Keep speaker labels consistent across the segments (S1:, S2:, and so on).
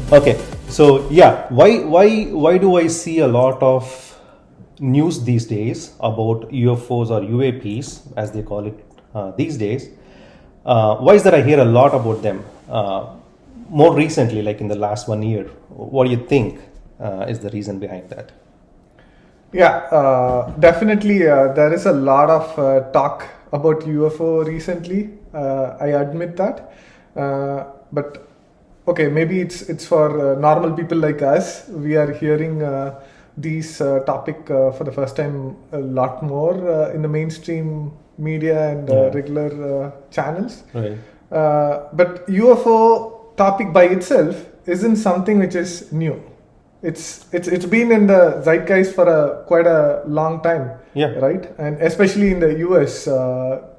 S1: Okay, so yeah, why do I see a lot of news these days about UFOs or UAPs, as they call it these days? Why is that I hear a lot about them more recently, like in the last 1 year? What do you think is the reason behind that?
S2: Yeah, definitely. There is a lot of talk about UFO recently. I admit that, but okay, maybe it's for normal people like us. We are hearing these topic for the first time a lot more in the mainstream media and regular channels.
S1: Right.
S2: But UFO topic by itself isn't something which is new. It's been in the zeitgeist for quite a long time, right? And especially in the US,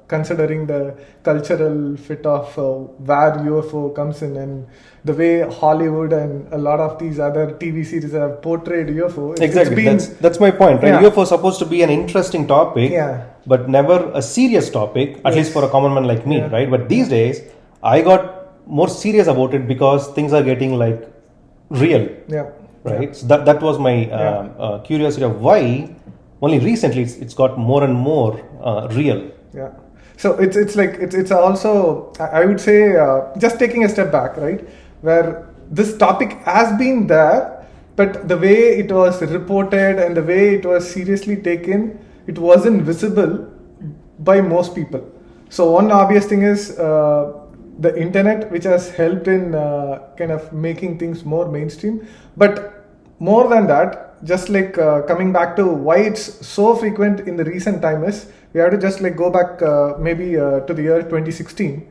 S2: considering the cultural fit of where UFO comes in and the way Hollywood and a lot of these other TV series have portrayed UFO.
S1: Exactly, that's my point, right? UFO is supposed to be an interesting topic, but never a serious topic, at least for a common man like me, right? But these days, I got more serious about it because things are getting like real. Right, so that was my curiosity of why only recently it's got more and more real.
S2: Yeah, so it's also, I would say, just taking a step back, right, where this topic has been there, but the way it was reported and the way it was seriously taken, it wasn't visible by most people. So one obvious thing is the internet, which has helped in kind of making things more mainstream. But more than that, just like coming back to why it's so frequent in the recent time is, we have to just like go back maybe to the year 2016.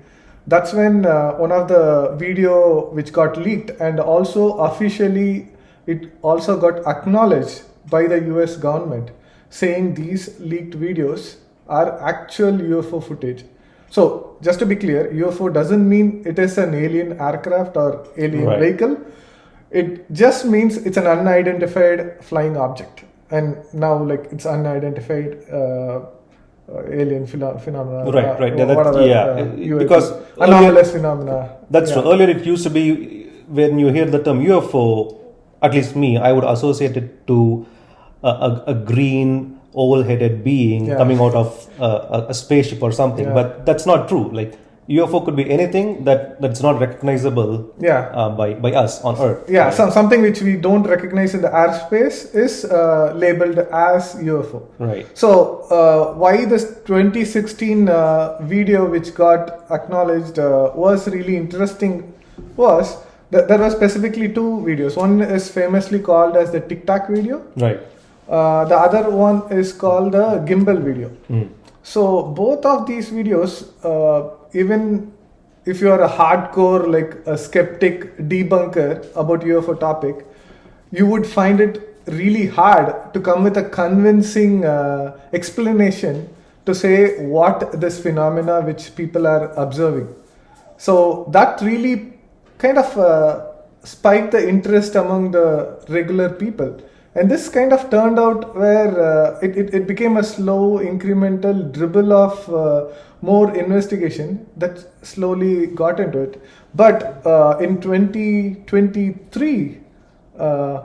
S2: That's when one of the video which got leaked, and also officially it also got acknowledged by the US government, saying these leaked videos are actual UFO footage. So, just to be clear, UFO doesn't mean it is an alien aircraft or alien vehicle. It just means it's an unidentified flying object. And now, like, it's unidentified alien phenomena.
S1: Right. Because
S2: anomalous phenomena.
S1: That's true. Earlier, it used to be, when you hear the term UFO, at least me, I would associate it to a green, oval-headed being coming out of a spaceship or something, but that's not true. Like UFO could be anything that's not recognizable by us on Earth.
S2: Yeah, something which we don't recognize in the airspace is labeled as UFO.
S1: Right.
S2: So why this 2016 video which got acknowledged was really interesting was that there were specifically two videos. One is famously called as the Tic Tac video.
S1: Right.
S2: The other one is called the gimbal video. So both of these videos, even if you are a hardcore, like a skeptic debunker about UFO topic, you would find it really hard to come with a convincing explanation to say what this phenomena which people are observing. So that really kind of spiked the interest among the regular people. And this kind of turned out where it became a slow, incremental dribble of more investigation that slowly got into it. But in 2023,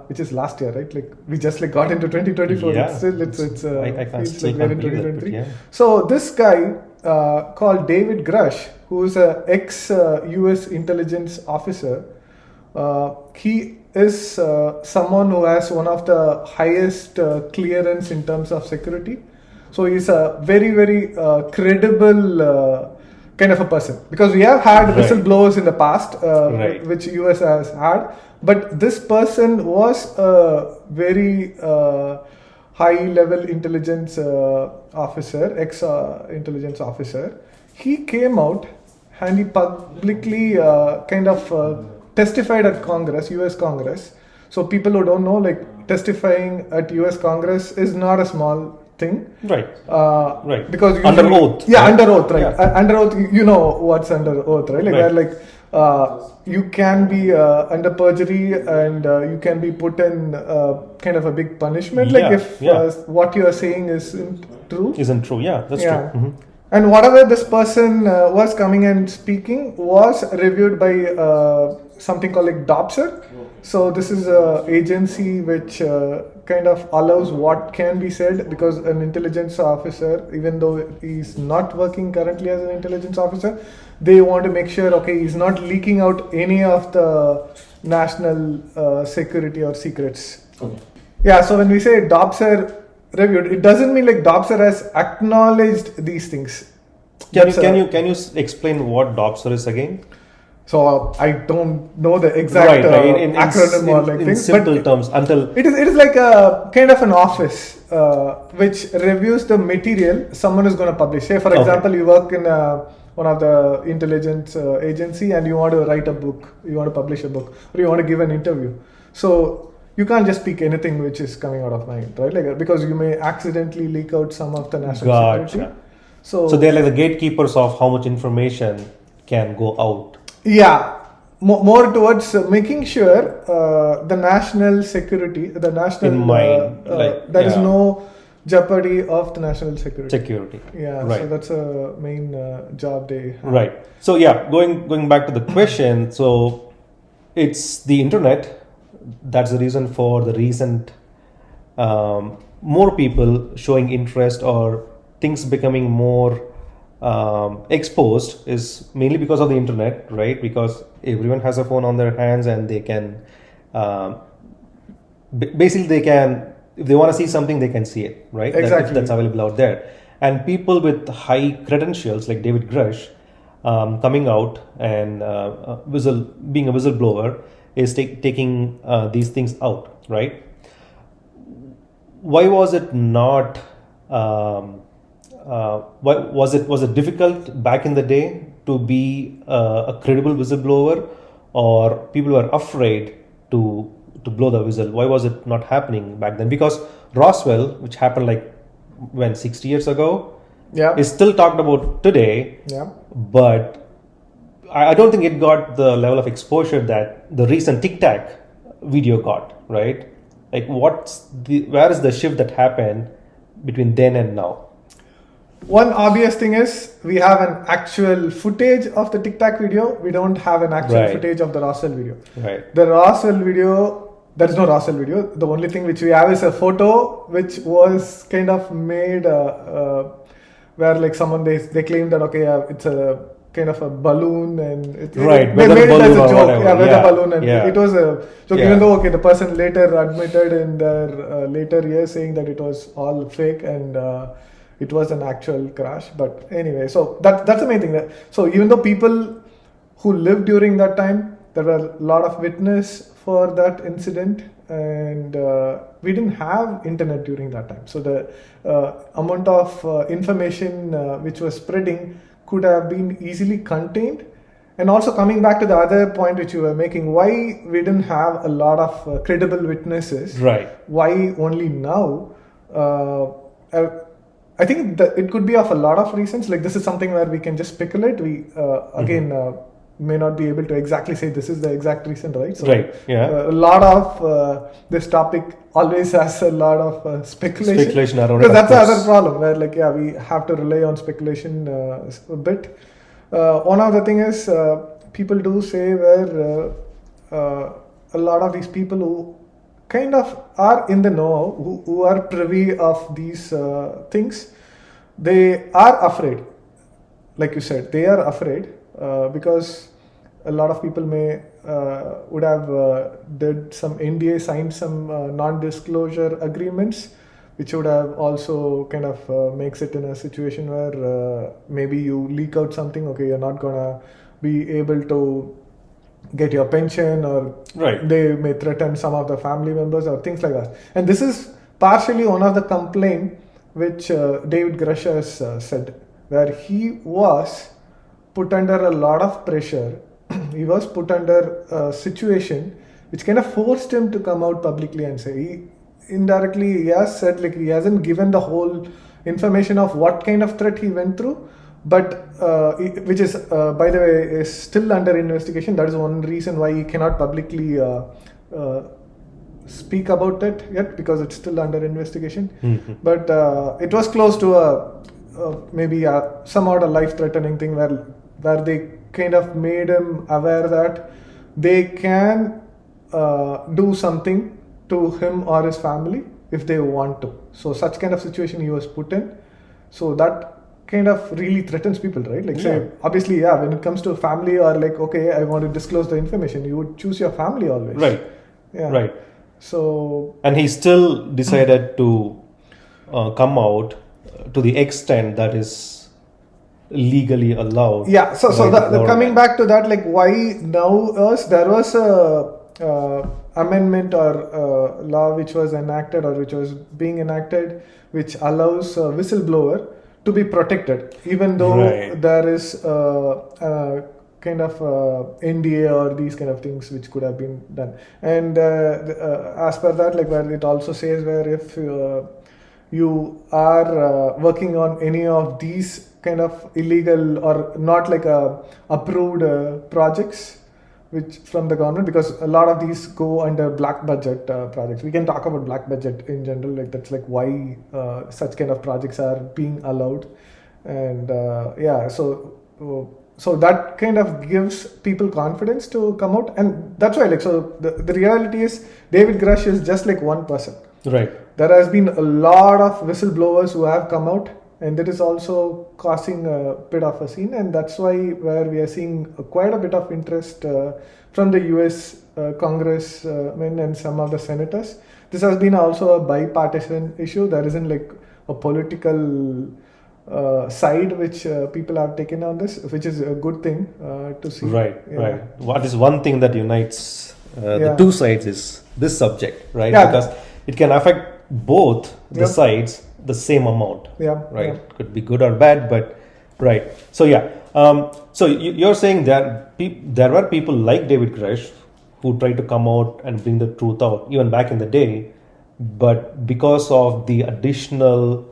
S2: which is last year, right? Like we just like got into 2024.
S1: Yeah.
S2: I can't still like we're in 2023. So this guy called David Grusch, who is a ex-US intelligence officer, he is someone who has one of the highest clearance in terms of security. So he's a very, very credible kind of a person. Because we have had whistleblowers in the past, which US has had. But this person was a very high-level intelligence officer, ex-intelligence officer. He came out and he publicly kind of testified at Congress, US Congress. So people who don't know, like testifying at US Congress is not a small thing.
S1: Right.
S2: Because
S1: under oath.
S2: Yeah, under oath, right. Under oath, you know what's under oath, right? Like where like you can be under perjury and you can be put in kind of a big punishment. Like if what you are saying isn't true.
S1: Yeah, that's true. Mm-hmm.
S2: And whatever this person was coming and speaking was reviewed by something called like Dobser. So this is an agency which kind of allows what can be said, because an intelligence officer, even though he's not working currently as an intelligence officer, they want to make sure, okay, he's not leaking out any of the national security or secrets.
S1: Okay.
S2: Yeah, so when we say Dobser reviewed, it doesn't mean like Dobser has acknowledged these things.
S1: Can you explain what Dobser is again?
S2: So I don't know the exact acronym or like
S1: in
S2: things,
S1: simple
S2: but
S1: terms. Until
S2: it is like a kind of an office which reviews the material someone is going to publish. Say for example, you work in one of the intelligence agency and you want to write a book, you want to publish a book, or you want to give an interview. So you can't just speak anything which is coming out of mind, right? Like, because you may accidentally leak out some of the national security. So
S1: they're like the gatekeepers of how much information can go out.
S2: Yeah, more towards making sure the national security, the national
S1: in mind,
S2: there is no jeopardy of the national security. Yeah,
S1: right.
S2: So that's a main job they have.
S1: Right. So going back to the question. So it's the internet. That's the reason for the recent more people showing interest or things becoming more exposed is mainly because of the internet, right? Because everyone has a phone on their hands and they can basically they can, if they want to see something, they can see it, right?
S2: Exactly.
S1: That's available out there. And people with high credentials like David Grusch coming out and being a whistleblower is taking these things out, right? Why was it not? Was it difficult back in the day to be a credible whistleblower, or people were afraid to blow the whistle? Why was it not happening back then? Because Roswell, which happened like 60 years ago, is still talked about today.
S2: Yeah.
S1: But I don't think it got the level of exposure that the recent Tic Tac video got, right? Like, where is the shift that happened between then and now?
S2: One obvious thing is we have an actual footage of the Tic Tac video. We don't have an actual footage of the Roswell video.
S1: Right.
S2: The Roswell video, there is no Roswell video. The only thing which we have is a photo which was kind of made where like someone they claim that it's a kind of a balloon and they made it as a joke. Weather balloon, and it was a joke. Even though the person later admitted in their later years saying that it was all fake and it was an actual crash. But anyway, so that's the main thing. So even though people who lived during that time, there were a lot of witness for that incident, and we didn't have internet during that time. So the amount of information which was spreading could have been easily contained. And also coming back to the other point which you were making, why we didn't have a lot of credible witnesses?
S1: Right.
S2: Why only now? I think that it could be of a lot of reasons. Like, this is something where we can just speculate. We may not be able to exactly say this is the exact reason, right? So, a lot of this topic always has a lot of speculation
S1: around
S2: because that's the other problem where we have to rely on speculation a bit. One other thing is people do say where a lot of these people who kind of are in the know, who are privy of these things, they are afraid. Like you said, they are afraid because a lot of people would have did some NDA, signed some non-disclosure agreements, which would have also kind of makes it in a situation where maybe you leak out something, you're not gonna be able to get your pension, or they may threaten some of the family members or things like that. And this is partially one of the complaint which David Grusch has said, where he was put under a lot of pressure. He was put under a situation which kind of forced him to come out publicly and say. Indirectly, he has said he hasn't given the whole information of what kind of threat he went through, but which is, by the way, is still under investigation. That is one reason why he cannot publicly speak about it yet, because it's still under investigation. Mm-hmm. But it was close to maybe somewhat a life-threatening thing where they kind of made him aware that they can do something to him or his family if they want to. So such kind of situation he was put in. So that kind of really threatens people, right? Like say, obviously, when it comes to family or like, okay, I want to disclose the information, you would choose your family always.
S1: Right.
S2: Yeah.
S1: Right.
S2: So.
S1: And he still decided to come out to the extent that is legally allowed.
S2: Yeah. So the coming back to that, like why now there was a amendment or law which was enacted or which was being enacted, which allows a whistleblower to be protected, even though there is kind of NDA or these kind of things which could have been done. And as per that, like where it also says where if you are working on any of these kind of illegal or not like approved projects which from the government, because a lot of these go under black budget projects. We can talk about black budget in general, like that's like why such kind of projects are being allowed. And so that kind of gives people confidence to come out. And that's why, like, so the reality is David Grusch is just like one person.
S1: Right.
S2: There has been a lot of whistleblowers who have come out, and that is also causing a bit of a scene. And that's why where we are seeing quite a bit of interest from the US congressmen and some of the senators. This has been also a bipartisan issue. There isn't like a political side which people have taken on this, which is a good thing to see.
S1: Right. What is one thing that unites the two sides is this subject, right? Because it can affect both the sides the same amount. Right. Could be good or bad, but right. So so you're saying that there were people like David Grusch who tried to come out and bring the truth out even back in the day, but because of the additional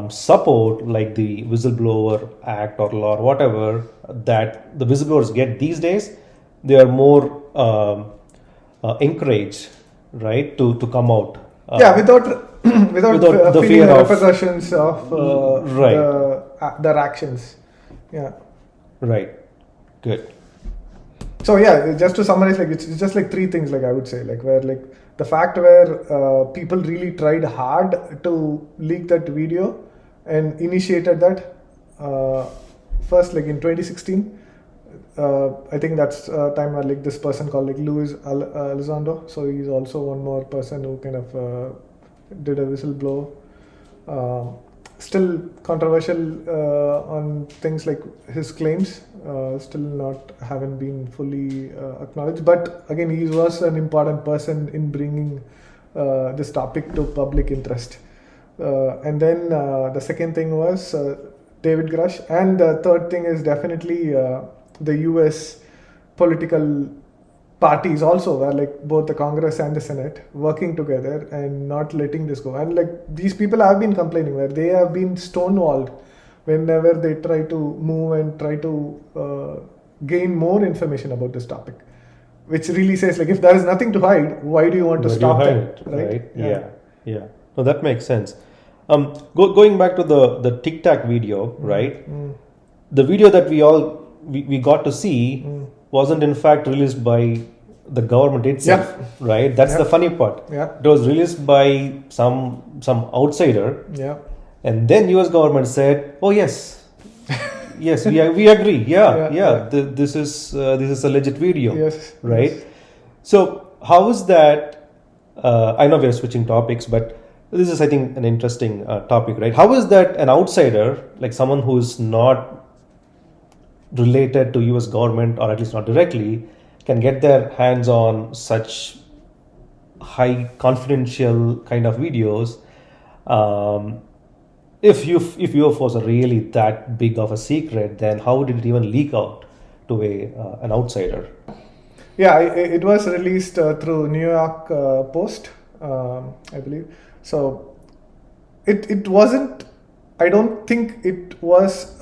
S1: support like the whistleblower act or law or whatever that the whistleblowers get these days, they are more encouraged, right, to come out.
S2: Without the fear of repercussions of their actions.
S1: Right. Good.
S2: So just to summarize, like it's just like three things, like I would say, like where like the fact where people really tried hard to leak that video and initiated that first, like in 2016. I think that's a time where like this person called like Luis Elizondo. So he's also one more person who kind of did a whistleblower. Still controversial on things like his claims. Still not haven't been fully acknowledged. But again, he was an important person in bringing this topic to public interest. And then the second thing was David Grusch, and the third thing is definitely the US political parties also, where like both the Congress and the Senate working together and not letting this go. And like these people have been complaining where they have been stonewalled whenever they try to move and try to gain more information about this topic, which really says like if there is nothing to hide, why do you want to stop them?
S1: Right? Yeah. No, that makes sense. Going back to the Tic Tac video, right? The video that we got to see wasn't in fact released by the government itself, right? That's the funny part. It was released by some outsider, and then US government said, "Oh yes, we agree. This is a legit video, right?" So how is that? I know we are switching topics, but this is, I think, an interesting topic, right? How is that an outsider, like someone who is not related to US government, or at least not directly, can get their hands on such high confidential kind of videos? If UFOs are really that big of a secret, then how did it even leak out to an outsider?
S2: It was released through New York Post, I believe. So it wasn't, I don't think it was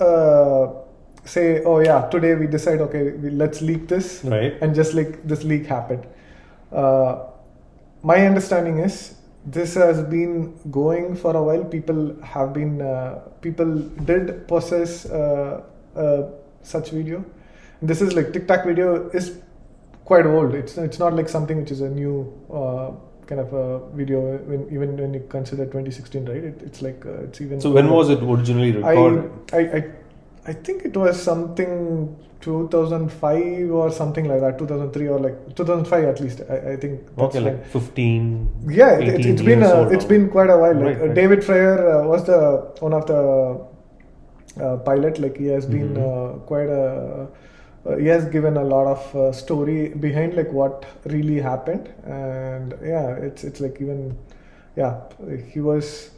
S2: say, oh yeah, today we decide, okay, let's leak this,
S1: right? And
S2: just like this leak happened. My understanding is this has been going for a while. People did possess such video. This is like Tic Tac video is quite old. It's not like something which is a new kind of a video. Even when you consider 2016, right? It's like it's even.
S1: So when was it originally recorded?
S2: I think it was something 2005 or something like that, 2003 or like 2005 at least. I think.
S1: Okay, like 15.
S2: Yeah, it's been quite a while. Like,
S1: right.
S2: David Fryer was one of the pilot. Like he has been quite a. He has given a lot of story behind like what really happened, and yeah, it's like even he was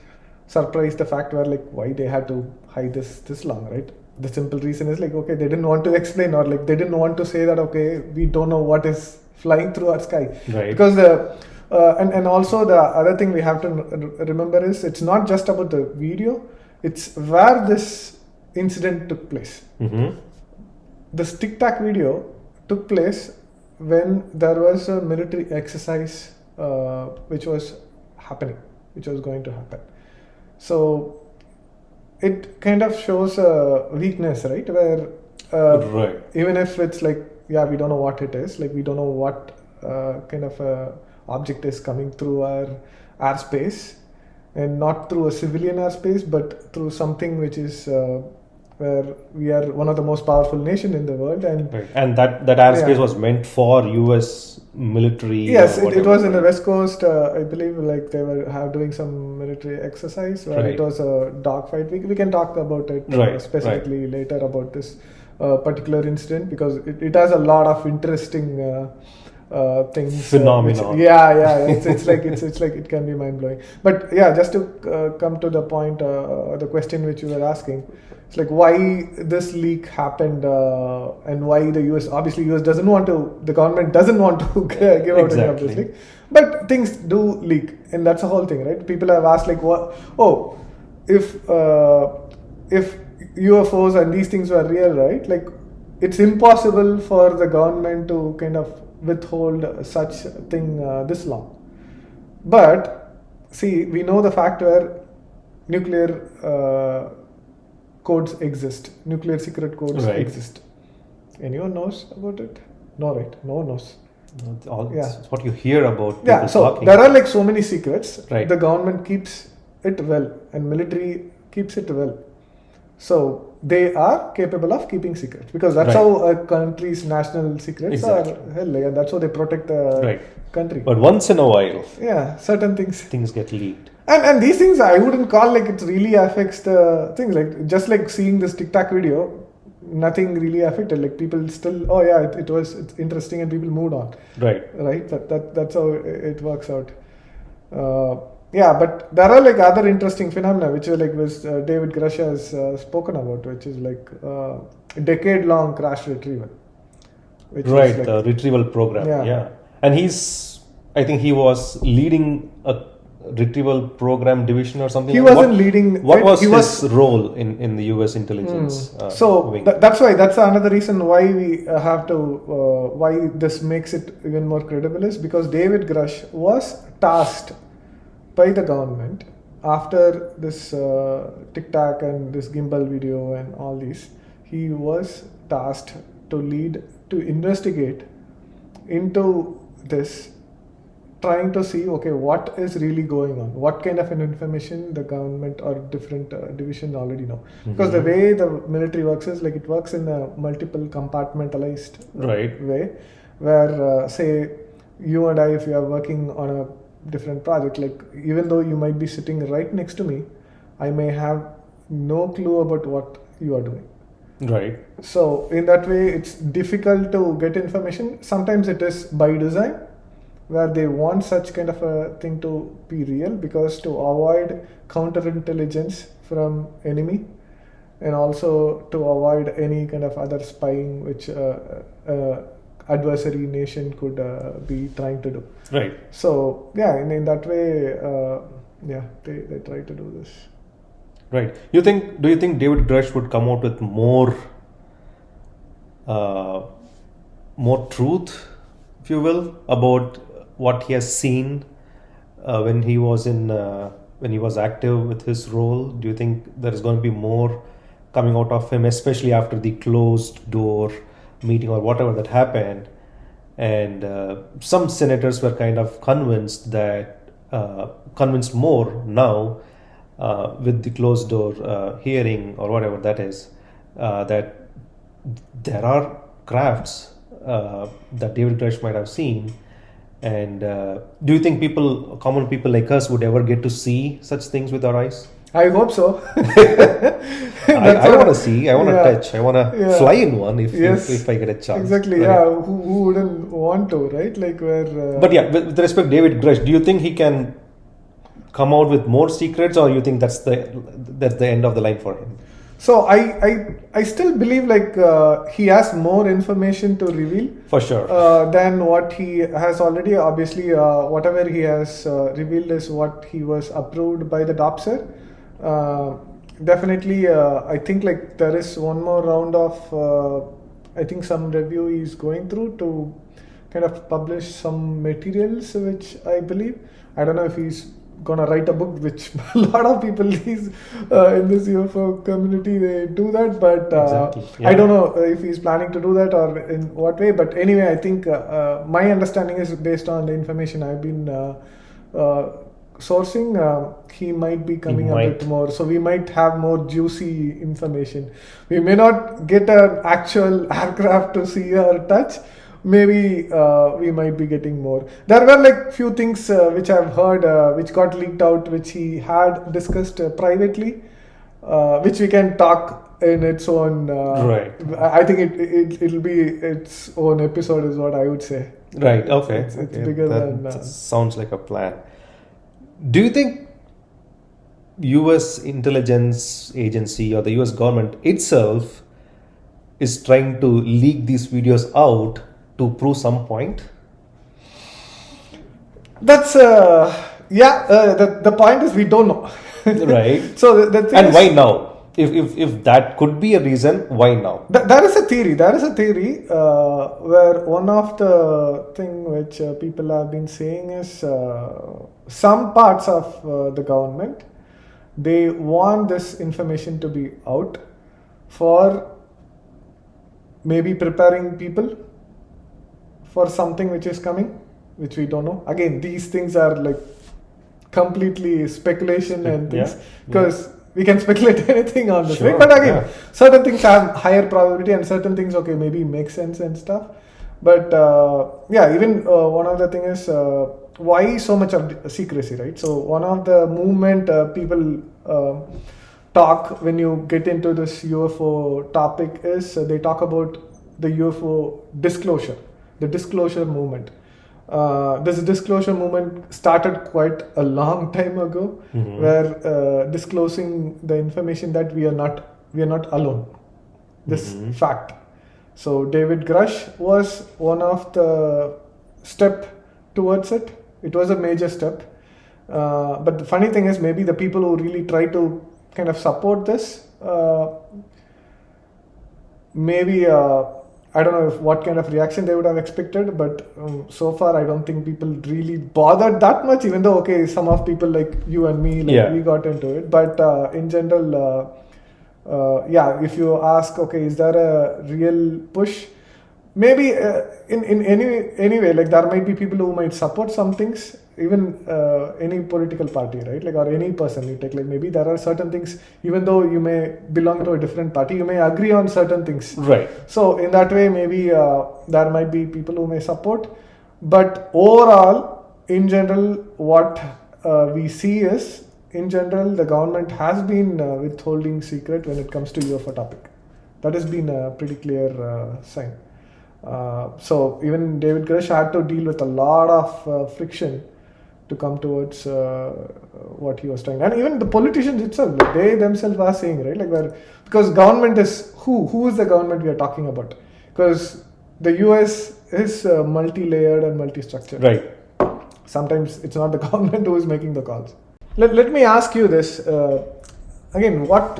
S2: surprised the fact where like why they had to hide this long, right? The simple reason is like, okay, they didn't want to explain, or like they didn't want to say that, okay, we don't know what is flying through our sky,
S1: right?
S2: Because and also the other thing we have to remember is it's not just about the video, it's where this incident took place. The Tic Tac video took place when there was a military exercise which was going to happen. So it kind of shows a weakness, right? Where even if it's like, we don't know what it is, like we don't know what kind of object is coming through our airspace, and not through a civilian airspace, but through something which is where we are one of the most powerful nation in the world, and
S1: that airspace was meant for US military.
S2: Yes, it was in the West Coast. I believe like they were doing some military exercise where it was a dogfight. We can talk about it specifically later about this particular incident, because it has a lot of interesting things,
S1: phenomenon.
S2: It's like it can be mind blowing. But just to come to the point, the question which you were asking, it's like why this leak happened, and why the US doesn't want to, the government doesn't want to give out any of this leak, but things do leak, and that's the whole thing, right? People have asked like, what? Oh, if UFOs and these things were real, right? Like it's impossible for the government to kind of withhold such thing this long. But see, we know the fact where nuclear codes exist, nuclear secret codes exist. Anyone knows about it? No, right? No one knows.
S1: It's what you hear about.
S2: So
S1: talking.
S2: There are like so many secrets.
S1: Right.
S2: The government keeps it well, and military keeps it well. So they are capable of keeping secrets, because that's how a country's national secrets are held, and that's how they protect the country.
S1: But once in a while,
S2: certain things
S1: get leaked.
S2: And these things I wouldn't call like it really affects the things, like just like seeing this Tic Tac video, nothing really affected. Like people still, it's interesting, and people moved on. Right. That's how it works out. But there are like other interesting phenomena which are like David Grusch has spoken about, which is like a decade-long crash retrieval.
S1: The retrieval program. And I think he was leading a retrieval program division or something.
S2: He wasn't leading.
S1: What was his role in the US intelligence?
S2: That's why. That's another reason why we have to. Why this makes it even more credible is because David Grusch was tasked by the government after this Tic Tac and this gimbal video and all these. He was tasked to investigate into this, trying to see, okay, what is really going on, what kind of an information the government or different division already know. Because the way the military works is like it works in a multiple compartmentalized way, where say you and I, if you are working on a different project, like even though you might be sitting right next to me, I may have no clue about what you are doing.
S1: Right.
S2: So in that way, it's difficult to get information. Sometimes it is by design, where they want such kind of a thing to be real, because to avoid counterintelligence from enemy, and also to avoid any kind of other spying which adversary nation could be trying to do.
S1: Right.
S2: So in that way, they try to do this.
S1: Right. Do you think David Grusch would come out with more truth, if you will, about what he has seen when he was active with his role? Do you think there is going to be more coming out of him, especially after the closed door meeting or whatever that happened? and some senators were kind of convinced more now with the closed door hearing or whatever that is, that there are crafts that David Grusch might have seen. And do you think common people like us would ever get to see such things with our eyes?
S2: I hope so.
S1: I want to see, I want to touch, I want to fly in one if I get a chance.
S2: Exactly,
S1: right?
S2: Who wouldn't want to, right? Like where.
S1: But yeah, with respect to David Grusch, do you think he can come out with more secrets, or you think that's the end of the line for him?
S2: So I still believe like he has more information to reveal
S1: for sure
S2: than what he has already. Obviously, whatever he has revealed is what he was approved by the DOPSER. Definitely, I think like there is one more round of I think some review he's going through to kind of publish some materials, which I believe. I don't know if he's gonna write a book, which a lot of people in this UFO community, they do that, but exactly. I don't know if he's planning to do that or in what way. But anyway, I think my understanding is based on the information I've been sourcing, he might be coming a bit more, so we might have more juicy information. We may not get an actual aircraft to see or touch. Maybe we might be getting more. There were like few things which I've heard which got leaked out, which he had discussed privately, which we can talk in its own.
S1: Right.
S2: I think it'll be its own episode, is what I would say.
S1: Right. Okay.
S2: It's bigger than.
S1: That sounds like a plan. Do you think U.S. intelligence agency or the U.S. government itself is trying to leak these videos out to prove some point?
S2: That's the point is we don't know.
S1: Right.
S2: So the thing
S1: and why now? If that could be a reason, why now?
S2: There is a theory where one of the thing which people have been saying is some parts of the government, they want this information to be out for maybe preparing people for something which is coming, which we don't know. Again, these things are like completely speculation and things, because we can speculate anything on this, right? But again, certain things have higher probability and certain things, okay, maybe make sense and stuff. But even one of the thing is why so much of secrecy, right? So one of the movement people talk when you get into this UFO topic is they talk about the UFO disclosure. The disclosure movement. This disclosure movement started quite a long time ago, where disclosing the information that we are not alone. This fact. So David Grusch was one of the step towards it. It was a major step. But the funny thing is, maybe the people who really try to kind of support this, maybe. I don't know what kind of reaction they would have expected, but so far I don't think people really bothered that much, even though, okay, some of people like you and me, we got into it. But in general, if you ask, okay, is there a real push? Maybe in any way, like there might be people who might support some things, even any political party, right? Like, or any person you take, like maybe there are certain things, even though you may belong to a different party, you may agree on certain things.
S1: Right.
S2: So in that way, maybe there might be people who may support. But overall, in general, what we see is, in general, the government has been withholding secret when it comes to UFO topic. That has been a pretty clear sign. So even David Grusch had to deal with a lot of friction to come towards what he was trying. And even the politicians itself, like they themselves are saying, right, like because government is who is the government we are talking about? Because the US is multi-layered and multi-structured.
S1: Right.
S2: Sometimes it's not the government who is making the calls. Let me ask you this again. What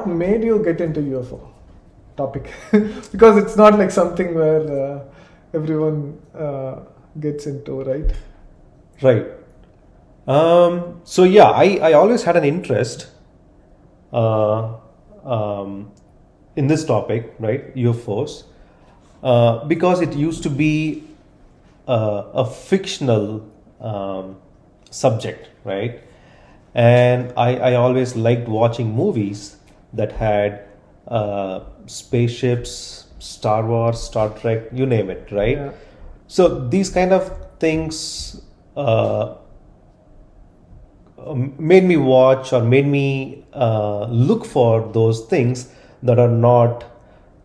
S2: made you get into UFO topic? Because it's not like something where everyone gets into, right?
S1: Right. So yeah, I always had an interest in this topic, right? UFOs. because it used to be a fictional subject, right? And I always liked watching movies that had spaceships, Star Wars, Star Trek, you name it, right?
S2: Yeah.
S1: So these kind of things made me watch or made me look for those things that are not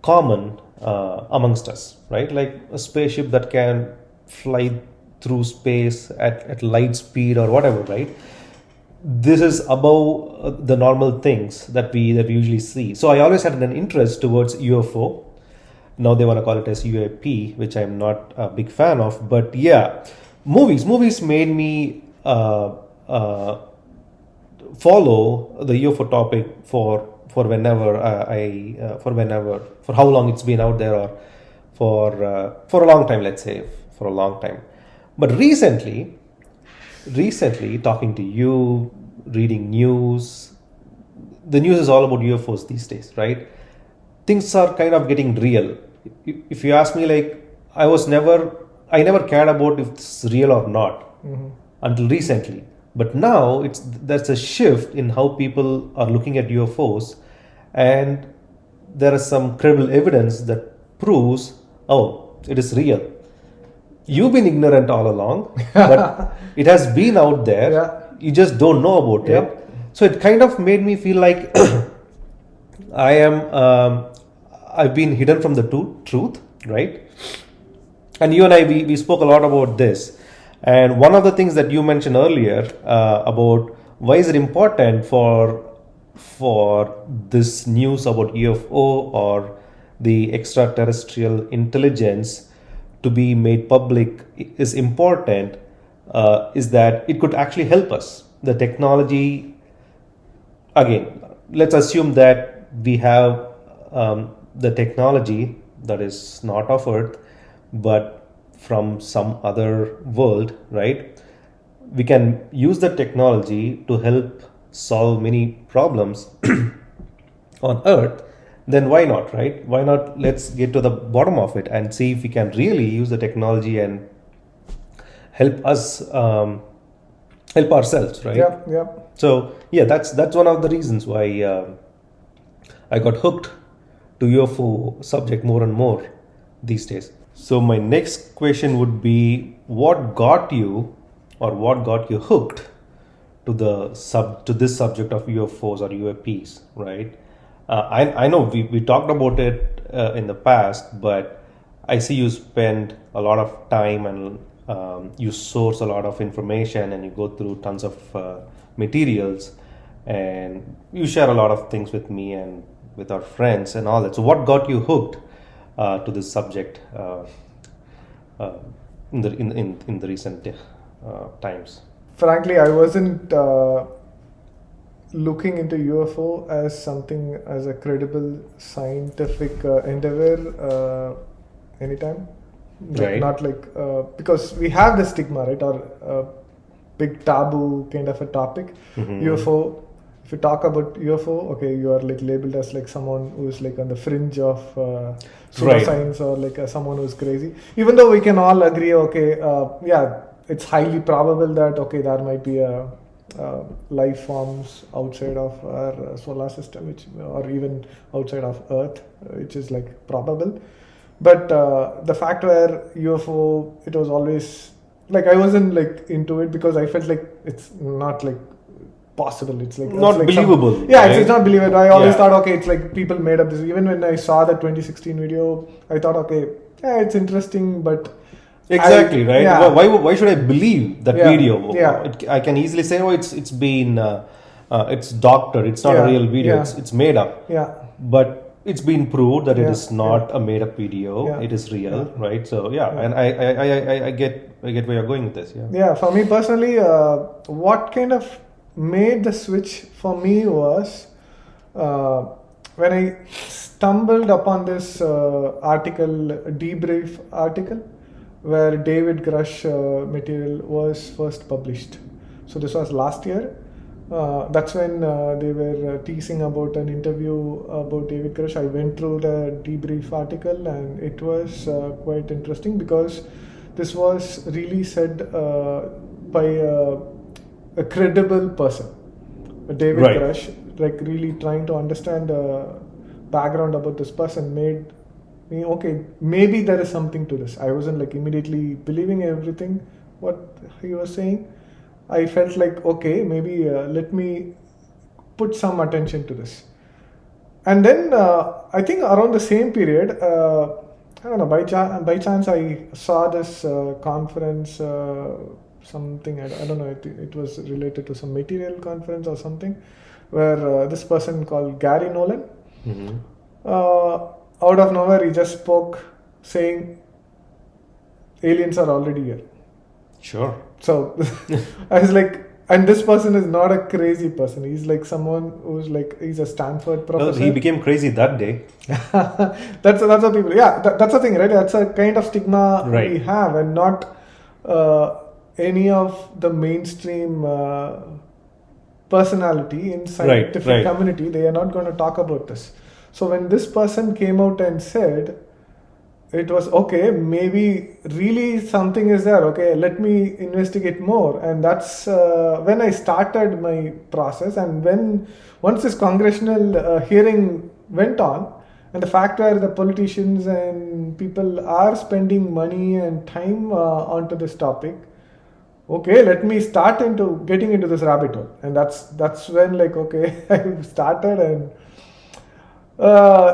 S1: common amongst us, right? Like a spaceship that can fly through space at light speed or whatever, right? This is above the normal things that we usually see. So I always had an interest towards UFO. Now they want to call it as UAP, which I'm not a big fan of. But yeah, movies made me follow the UFO topic for whenever for how long it's been out there, or for a long time, let's say for a long time. But recently talking to you, reading news, the news is all about UFOs these days, right? Things are kind of getting real. If you ask me, like, I never cared about if it's real or not until recently. But now there's a shift in how people are looking at UFOs, and there is some credible evidence that proves, oh, it is real. You've been ignorant all along, but it has been out there.
S2: Yeah.
S1: You just don't know about it. So it kind of made me feel like I've been hidden from the truth, right? And you and I, we spoke a lot about this. And one of the things that you mentioned earlier about why is it important for this news about UFO or the extraterrestrial intelligence to be made public is important, is that it could actually help us. The technology, again, let's assume that we have the technology that is not of Earth, but from some other world, right? We can use the technology to help solve many problems on Earth. Then why not, right? Why not? Let's get to the bottom of it and see if we can really use the technology and help us, help ourselves, right?
S2: Yeah.
S1: So yeah, that's one of the reasons why I got hooked to UFO subject more and more these days. So my next question would be, what got you hooked to this subject of UFOs or UAPs, right? I know we talked about it in the past, but I see you spend a lot of time and you source a lot of information and you go through tons of materials and you share a lot of things with me and with our friends and all that. So what got you hooked to this subject in the recent times?
S2: Frankly, I wasn't looking into UFO as a credible scientific endeavor anytime.
S1: Right.
S2: Not like because we have the stigma, right, or big taboo kind of a topic. UFO. If you talk about UFO, okay, you are like labeled as like someone who is like on the fringe of pseudoscience, or like someone who's crazy. Even though we can all agree, okay, it's highly probable that there might be life forms outside of our solar system, or even outside of Earth, which is like probable. But the fact where UFO, it was always like I wasn't like into it because I felt like it's not like possible. It's like
S1: not
S2: like
S1: believable.
S2: Right? It's not believable. I always thought, okay, it's like people made up this. Even when I saw the 2016 video, I thought, okay, it's interesting, but
S1: exactly, right?
S2: Yeah.
S1: Why should I believe that video?
S2: Yeah.
S1: I can easily say, it's been it's doctored. It's not a real video.
S2: Yeah.
S1: It's made up.
S2: Yeah.
S1: But it's been proved that it is not a made up video.
S2: Yeah.
S1: It is real, right? So and I get where you're going with this.
S2: Yeah. For me personally, what kind of made the switch for me was when I stumbled upon this article, debrief article, where David Grusch material was first published. So this was last year. That's when they were teasing about an interview about David Grusch. I went through the debrief article, and it was quite interesting because this was really said by a credible person, David Grusch, like really trying to understand the background about this person made me, okay, maybe there is something to this. I wasn't like immediately believing everything what he was saying. I felt like, okay, maybe let me put some attention to this. And then I think around the same period, I don't know, by chance I saw this conference, something, I don't know, it was related to some material conference or something, where this person called Gary Nolan, out of nowhere, he just spoke saying, aliens are already here.
S1: Sure.
S2: So I was like, and this person is not a crazy person. He's like someone who's like, he's a Stanford professor.
S1: Well, he became crazy that day.
S2: That's what people, that's the thing, right? That's a kind of stigma we have, and not any of the mainstream personality in scientific community. They are not going to talk about this. So when this person came out and said, it was okay, maybe really something is there, okay, let me investigate more. And that's when I started my process. And once this congressional hearing went on, and the fact where the politicians and people are spending money and time onto this topic, okay, let me start getting into this rabbit hole. And that's when, like, okay, I started, and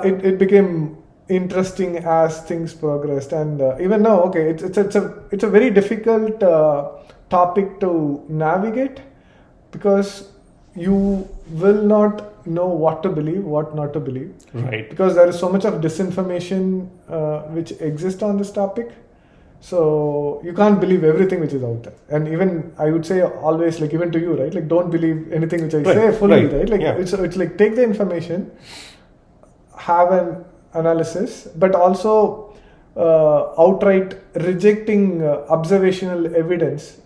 S2: it became interesting as things progressed. And even now, okay, it's a very difficult topic to navigate, because you will not know what to believe, what not to believe,
S1: right?
S2: Because there is so much of disinformation which exists on this topic, so you can't believe everything which is out there. And even I would say always, like, even to you, right, like, don't believe anything which I say fully, right? Like, it's like, take the information, have an analysis, but also outright rejecting observational evidence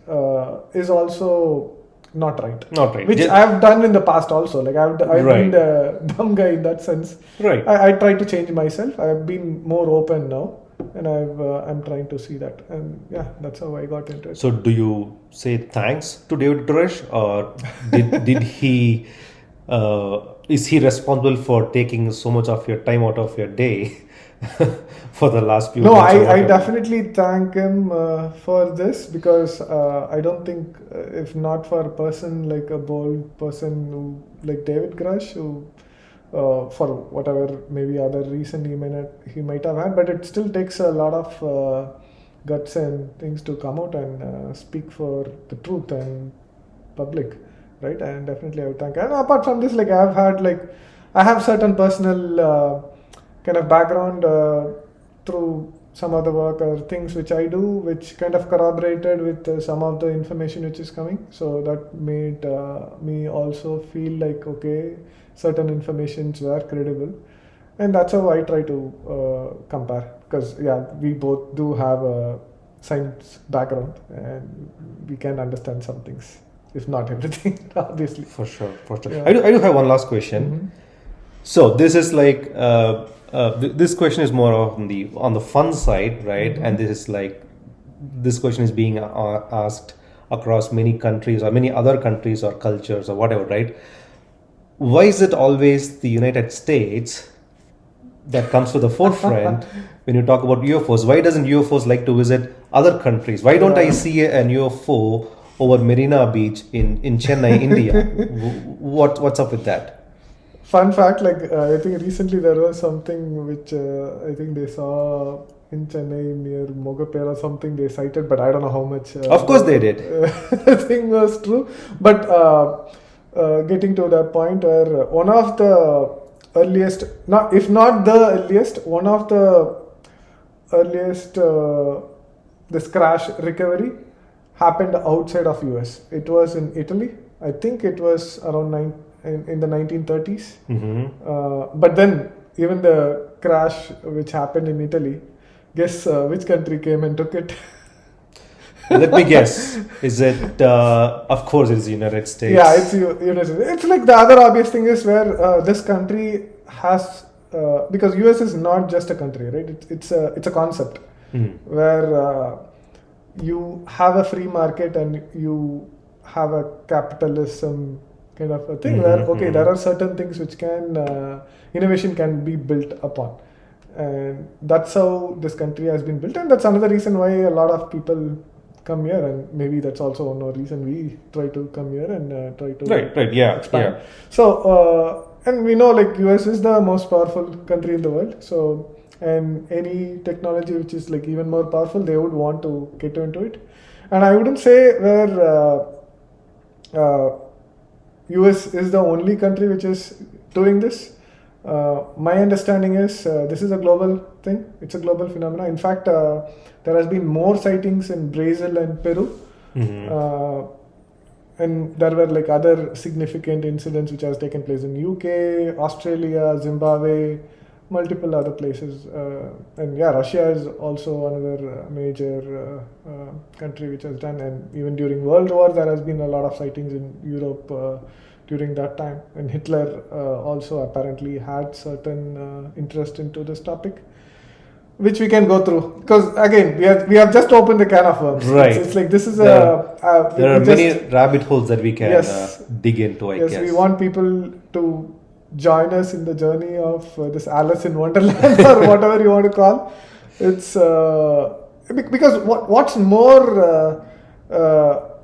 S2: is also not right. Which I have done in the past also. Like, I've been the dumb guy in that sense.
S1: Right.
S2: I try to change myself. I have been more open now, and I'm trying to see that. And yeah, that's how I got into it.
S1: So, do you say thanks to David Grusch, or did he? Is he responsible for taking so much of your time out of your day for the last few months?
S2: No, I definitely thank him for this, because I don't think, if not for a person like a bold person like David Grusch, who for whatever maybe other reason he might have had, but it still takes a lot of guts and things to come out and speak for the truth and public. Right, and definitely I would thank. And apart from this, like, I have certain personal kind of background through some other work or things which I do, which kind of corroborated with some of the information which is coming. So that made me also feel like, okay, certain informations were credible, and that's how I try to compare. Because we both do have a science background, and we can understand some things, if not everything, obviously. For sure.
S1: Yeah. I do have one last question. Mm-hmm. So this is like this question is more on the fun side, right? Mm-hmm. And this question is being asked across many countries or many other countries or cultures or whatever, right? Why is it always the United States that comes to the forefront when you talk about UFOs? Why doesn't UFOs like to visit other countries? Why don't I see an UFO over Marina Beach in Chennai, India? What's up with that?
S2: Fun fact, like, I think recently there was something which I think they saw in Chennai near Mogapera or something they cited, but I don't know how much.
S1: Of course they did.
S2: The thing was true. But getting to that point where one of the earliest, if not the earliest, one of the earliest this crash recovery happened outside of US. It was in Italy. I think it was around in the 1930s. Mm-hmm. But then even the crash which happened in Italy, guess which country came and took it?
S1: Let me guess. Is it? Of course, it is the United States.
S2: Yeah, it's United States. It's like the other obvious thing is where this country has because US is not just a country, right? It's a concept where you have a free market and you have a capitalism kind of a thing where there are certain things which can innovation can be built upon, and that's how this country has been built, and that's another reason why a lot of people come here, and maybe that's also one more reason we try to come here and try to expand. So and we know like US is the most powerful country in the world, so and any technology which is like even more powerful, they would want to get into it. And I wouldn't say where US is the only country which is doing this. My understanding is this is a global thing. It's a global phenomenon. In fact, there has been more sightings in Brazil and Peru. And there were like other significant incidents which has taken place in UK, Australia, Zimbabwe, multiple other places. And Russia is also another major country which has done. And even during World War, there has been a lot of sightings in Europe during that time. And Hitler also apparently had certain interest into this topic, which we can go through, because again we have just opened the can of worms.
S1: Right.
S2: It's like this is
S1: there are many rabbit holes that we can dig into. I guess
S2: we want people to join us in the journey of this Alice in Wonderland or whatever you want to call. It's because what's more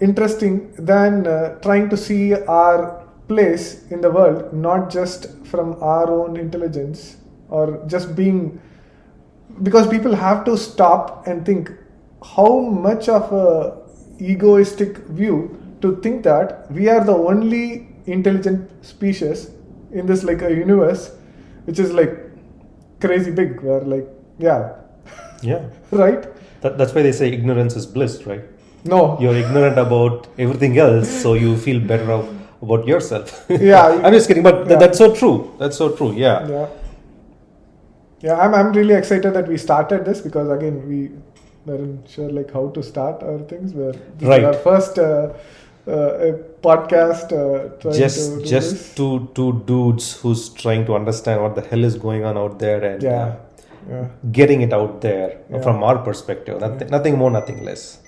S2: interesting than trying to see our place in the world, not just from our own intelligence or just being. Because people have to stop and think how much of a egoistic view to think that we are the only intelligent species in this like a universe which is like crazy big, where like right.
S1: That's why they say ignorance is bliss, right?
S2: No,
S1: you're ignorant about everything else, so you feel better about yourself.
S2: Yeah,
S1: I'm just kidding, but that's so true. That's so true.
S2: Yeah, I'm really excited that we started this, because again we weren't sure like how to start our things. Where this is our first podcast.
S1: Just two dudes who's trying to understand what the hell is going on out there and getting it out there from our perspective. Nothing more, nothing less.